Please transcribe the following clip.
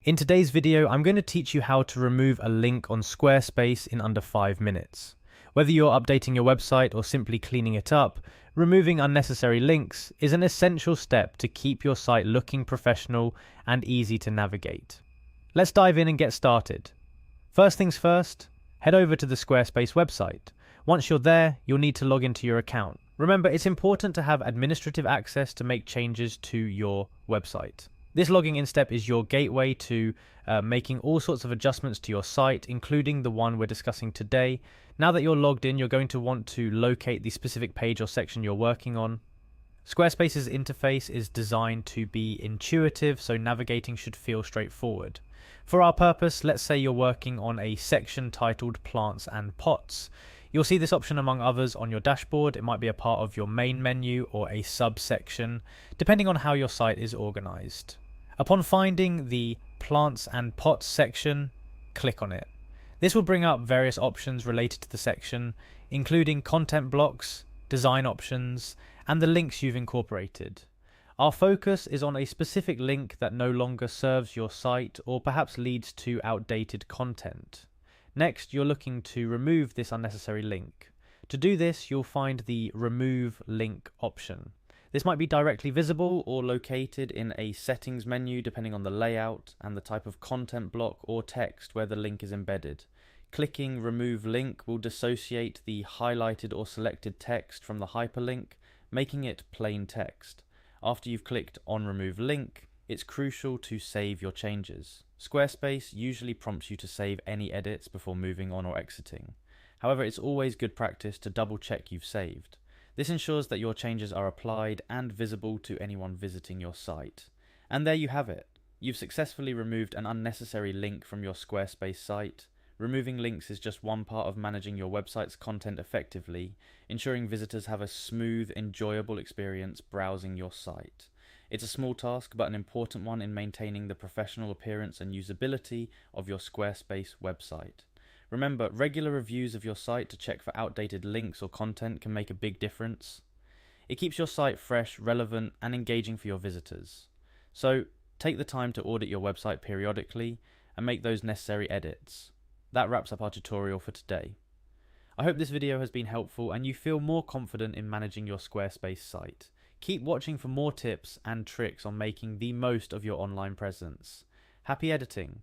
In today's video, I'm going to teach you how to remove a link on Squarespace in under 5 minutes. Whether you're updating your website or simply cleaning it up, removing unnecessary links is an essential step to keep your site looking professional and easy to navigate. Let's dive in and get started. First things first, head over to the Squarespace website. Once you're there, you'll need to log into your account. Remember, it's important to have administrative access to make changes to your website. This logging in step is your gateway to making all sorts of adjustments to your site, including the one we're discussing today. Now that you're logged in, you're going to want to locate the specific page or section you're working on. Squarespace's interface is designed to be intuitive, so navigating should feel straightforward. For our purpose, let's say you're working on a section titled Plants and Pots. You'll see this option among others on your dashboard. It might be a part of your main menu or a subsection, depending on how your site is organized. Upon finding the Plants and Pots section, click on it. This will bring up various options related to the section, including content blocks, design options, and the links you've incorporated. Our focus is on a specific link that no longer serves your site or perhaps leads to outdated content. Next, you're looking to remove this unnecessary link. To do this, you'll find the Remove Link option. This might be directly visible or located in a settings menu depending on the layout and the type of content block or text where the link is embedded. Clicking Remove Link will dissociate the highlighted or selected text from the hyperlink, making it plain text. After you've clicked on Remove Link, it's crucial to save your changes. Squarespace usually prompts you to save any edits before moving on or exiting. However, it's always good practice to double check you've saved. This ensures that your changes are applied and visible to anyone visiting your site. And there you have it. You've successfully removed an unnecessary link from your Squarespace site. Removing links is just one part of managing your website's content effectively, ensuring visitors have a smooth, enjoyable experience browsing your site. It's a small task, but an important one in maintaining the professional appearance and usability of your Squarespace website. Remember, regular reviews of your site to check for outdated links or content can make a big difference. It keeps your site fresh, relevant, and engaging for your visitors. So, take the time to audit your website periodically and make those necessary edits. That wraps up our tutorial for today. I hope this video has been helpful and you feel more confident in managing your Squarespace site. Keep watching for more tips and tricks on making the most of your online presence. Happy editing!